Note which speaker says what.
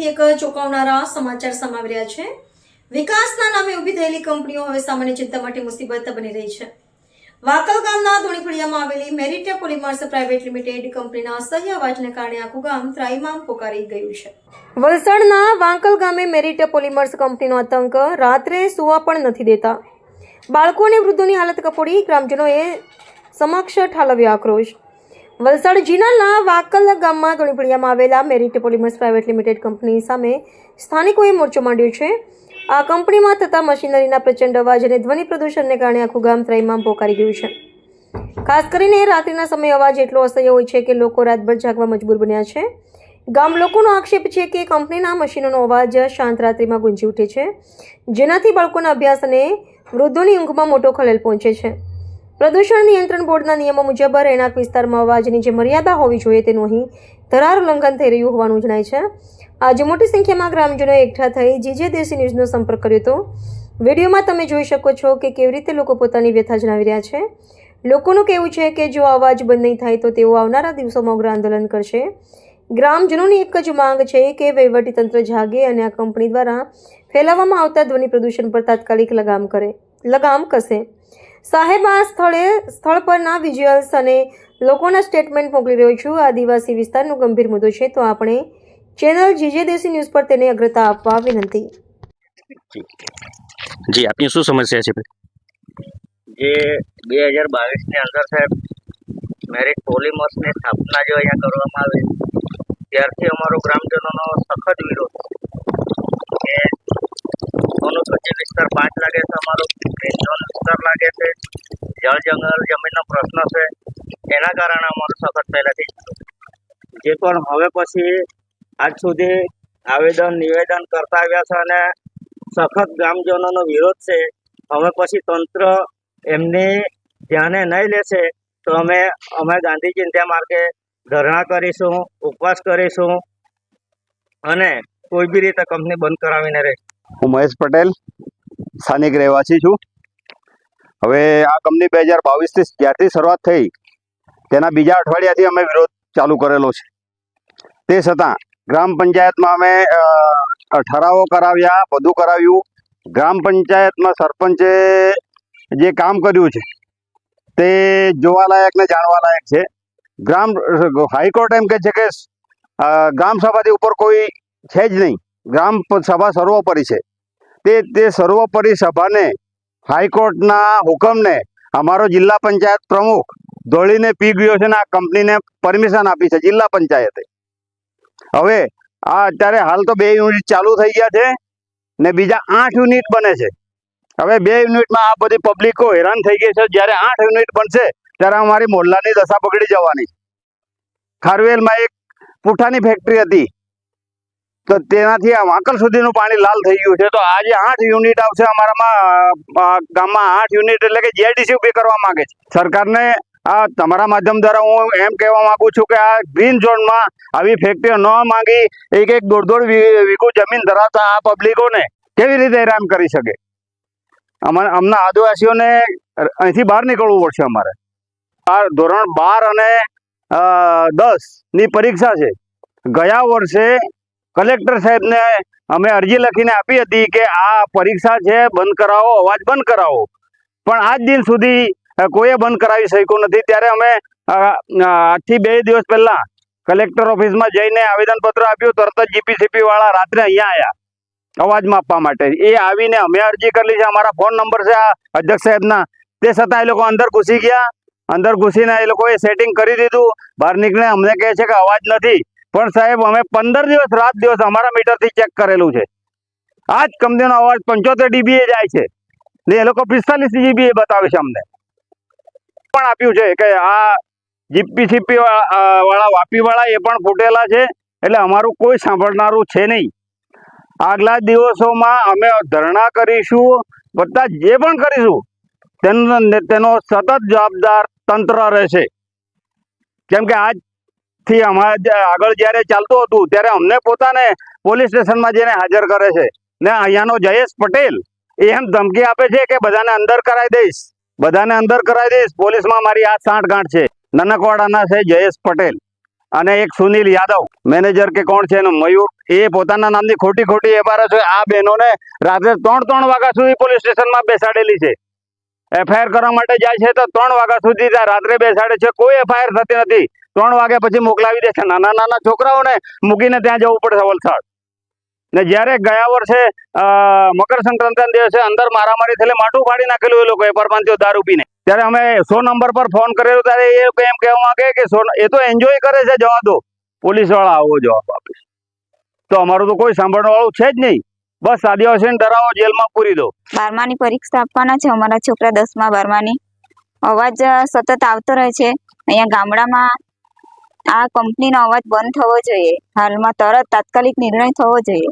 Speaker 1: ફરીથી એક ચોંકાવનારા સમાચાર સામે આવી રહ્યા છે। વિકાસના નામે ઊભી થયેલી કંપનીઓ હવે સામાન્ય જનતા માટે મુસીબત બની રહી છે। વાકલ ગામના ધોણીફળિયામાં આવેલી મેરિટ પોલિમર્સ પ્રાઇવેટ લિમિટેડ કંપનીના અસહ્ય અવાજને કારણે આખું ગામ ત્રાહિમામ પોકારી ગયું છે। વલસાડના વાંકલ ગામે મેરિટ પોલિમર્સ કંપનીનો આતંક રાત્રે સુવા પણ નથી દેતા। બાળકો અને વૃદ્ધોની હાલત કફોડી, ગ્રામજનોએ સમક્ષ ઠાલવ્યો આક્રોશ। વલસાડ જિલ્લાના વાકલ ગામમાં ધોણીફળિયામાં આવેલા merit polymers private limited company સામે સ્થાનિકોએ મોરચો માંડ્યો છે। આ કંપનીમાં થતા મશીનરીના પ્રચંડ અવાજ અને ધ્વનિ પ્રદૂષણને કારણે આખું ગામ ત્રાહિમામ પોકારી ગયું છે। ખાસ કરીને રાત્રિના સમયે અવાજ એટલો અસહ્ય હોય છે કે લોકો રાતભર જાગવા મજબૂર બન્યા છે। ગામ લોકોનો આક્ષેપ છે કે કંપનીના મશીનોનો અવાજ શાંત રાત્રિમાં ગુંજી ઉઠે છે, જેનાથી બાળકોના અભ્યાસ અને વૃદ્ધોની ઊંઘમાં મોટો ખલેલ પહોંચે છે। પ્રદૂષણ નિયંત્રણ બોર્ડના નિયમો મુજબ રહેણાંક વિસ્તારમાં અવાજની જે મર્યાદા હોવી જોઈએ તેનું અહીં ધરાર ઉલ્લંઘન થઈ રહ્યું હોવાનું જણાય છે। આજે મોટી સંખ્યામાં ગ્રામજનોએ એકઠા થઈ જીજે દેશી ન્યૂઝનો સંપર્ક કર્યો હતો। વિડીયોમાં તમે જોઈ શકો છો કે કેવી રીતે લોકો પોતાની વ્યથા જણાવી રહ્યા છે। લોકોનું કહેવું છે કે જો અવાજ બંધ નહીં થાય તો તેઓ આવનારા દિવસોમાં ઉગ્ર આંદોલન કરશે। ગ્રામજનોની એક જ માંગ છે કે વહીવટીતંત્ર જાગે અને આ કંપની દ્વારા ફેલાવવામાં આવતા ધ્વનિ પ્રદૂષણ પર તાત્કાલિક લગામ કસે। સાહેબ, આ સ્થળ પરના વિઝ્યુઅલ્સ અને લોકોના સ્ટેટમેન્ટ મોકલી રહ્યો છું। આદિવાસી વિસ્તારનો ગંભીર મુદ્દો છે, તો આપણે ચેનલ જીજે દેશી ન્યૂઝ પર તેને અગ્રતા આપવા વિનંતી।
Speaker 2: જી, આપની શું સમસ્યા છે?
Speaker 3: જે 2022 ની અંદર સાહેબ મેરિટ પોલિમર્સની સ્થાપના જો અહીંયા કરવામાં આવી ત્યારથી અમારો ગ્રામજનોનો સખત વિરોધ કે અનુસૂચિત વિસ્તાર 5 લાગે છે, અમારો ગ્રીન ઝોન વિસ્તાર લાગે છે, જળ જંગલ જમીનનો પ્રશ્ન છે, એના કારણે અમારો સખત પહેલાથી જે પણ હવે પછી આજ સુધી આવેદન નિવેદન કરતા આવ્યા છે અને સખત ગ્રામજનોનો વિરોધ છે। હવે પછી તંત્ર એમની ધ્યાને નહીં લેશે તો અમે ગાંધી ચિંધ્યા માર્ગે ધરણા કરીશું, ઉપવાસ કરીશું અને કોઈ બી રીતે કંપની બંધ કરાવીને રહે।
Speaker 4: હું મહેશ પટેલ, સ્થાનિક રહેવાસી છું। હવે આ કંપની 2022થી જ્યારથી શરૂઆત થઈ તેના બીજા અઠવાડિયાથી અમે વિરોધ ચાલુ કરેલો છે। તે છતાં ગ્રામ પંચાયતમાં અમે ઠરાવો કરાવ્યા, બધું કરાવ્યું। ગ્રામ પંચાયતમાં સરપંચે જે કામ કર્યું છે તે જોવાલાયક ને જાણવાલાયક છે। હાઈકોર્ટ એમ કહે છે કે ગ્રામ સભાથી ઉપર કોઈ છે જ નહીં, ગ્રામ સભા સર્વોપરી છે। તે સર્વોપરી સભાને હાઈકોર્ટના હુકમને અમારો જિલ્લા પંચાયત પ્રમુખ દોડીને પી ગયો છે ને આ કંપનીને પરમિશન આપી છે જિલ્લા પંચાયતે। હવે આ અત્યારે હાલ તો 2 યુનિટ ચાલુ થઈ ગયા છે ને બીજા 8 યુનિટ બને છે। હવે 2 યુનિટમાં આ બધી પબ્લિકો હેરાન થઈ ગઈ છે। જ્યારે 8 યુનિટ બનશે ત્યારે અમારી મોહલ્લાની દશા બગડી જવાની। ખારવેલમાં એક પૂઠાની ફેક્ટરી હતી તો તેનાથી આ વાંકલ સુધીનું પાણી લાલ થઈ ગયું છે। તો આજે 8 યુનિટ આવશે અમારામાં ગામમાં 8 યુનિટ એટલે કે જીઆઈડીસી ઊભી કરવા માંગે છે। સરકારને આ તમારા માધ્યમ દ્વારા હું એમ કહેવા માંગુ છું કે આ ગ્રીન ઝોનમાં આવી ફેક્ટરીઓ ન માંગી 1-1, 1.5 વીઘો જમીન ધરાવતા આ પબ્લિકોને કેવી રીતે હેરાન કરી શકે? અમના આદિવાસીઓને અહીંથી બહાર નીકળવું પડશે। અમારે આ ધોરણ 12 અને 10ની પરીક્ષા છે। ગયા વર્ષે કલેક્ટર સાહેબને અમે અરજી લખીને આપી હતી કે આ પરીક્ષા છે, બંધ કરાવો, અવાજ બંધ કરાવો, પણ આજ દિન સુધી કોઈએ બંધ કરાવી શક્યું નથી। ત્યારે અમે આજથી 2 દિવસ પહેલા કલેક્ટર ઓફિસમાં જઈને આવેદનપત્ર આપ્યું। તરત જ જીપીસીપી વાળા રાત્રે અહીંયા આવ્યા અવાજ માપવા માટે। એ આવીને અમે અરજી કરેલી છે, અમારા ફોન નંબર છે આ અધ્યક્ષ સાહેબના। તે છતાં એ લોકો અંદર ઘૂસી ગયા। અંદર ઘૂસીને એ લોકોએ સેટિંગ કરી દીધું। બહાર નીકળે અમને કહે છે કે અવાજ નથી, પણ સાહેબ અમે 15 દિવસ રાત દિવસ અમારા મીટરથી ચેક કરેલું છે। આ જ કંપનીનો અવાજ 75 dBA જાય છે ને એ લોકો 45 dBA બતાવે છે। અમને પણ આપ્યું છે કે આ જીપીસીપી વાળા વાપી વાળા એ પણ ફૂટેલા છે, એટલે અમારું કોઈ સાંભળનારું છે નહીં। આગલા દિવસોમાં અમે ધરણા કરીશું, બધા જે પણ કરીશું તેનો સતત જવાબદાર તંત્ર રહેશે। કેમ કે આજથી અમારે આગળ જ્યારે ચાલતું હતું ત્યારે અમને પોતાને પોલીસ સ્ટેશનમાં જઈને હાજર કરે છે ને અહીંયાનો જયેશ પટેલ એમ ધમકી આપે છે કે બધાને અંદર કરાવી દઈશ, બધાને અંદર કરાવી દઈશ। પોલીસમાં મારી આ સાંઠગાંઠ છે। નનકવાડાના છે જયેશ પટેલ, અને એક સુનિલ યાદવ મેનેજર કે કોણ છે એનું મયુર, એ પોતાના નામની ખોટી એફઆઈઆર છે. આ બહેનોને રાત્રે 3 વાગ્યા સુધી પોલીસ સ્ટેશનમાં બેસાડેલી છે. એફઆઈઆર કરવા માટે જાય છે તો 3 વાગ્યા સુધી ત્યાં રાત્રે બેસાડે છે. કોઈ એફઆઈઆર થતી નથી. 3 વાગ્યા પછી મોકલાવી દે છે. નાના છોકરાઓને મૂકીને ત્યાં જવું પડે છે વલસાડ. ને જ્યારે ગયા વર્ષે મકર સંક્રાંતિના દિવસે અંદર મારામારી થયેલી, માથું ફાડી નાખેલું એ લોકો પરમાનથી દારૂ પીને, ત્યારે અમે 100 નંબર પર ફોન કરેલો. ત્યારે એ એમ કહેવા માંગે કે એ તો એન્જોય કરે છે, જવા દો. પોલીસ વાળા આવો જવાબ આપે છે. તો અમારું તો કોઈ સાંભળવા વાળું છે જ નહીં. બસ આદિવાસીને ડરાવો, જેલમાં પૂરી દો.
Speaker 2: 12માની પરીક્ષા આપવાના છે અમારા છોકરા, 10મા 12માની. અવાજ સતત આવતો રહે છે. અહીંયા ગામડામાં આ કંપનીનો અવાજ બંધ થવો જોઈએ. હાલમાં તરત તાત્કાલિક નિર્ણય થવો જોઈએ.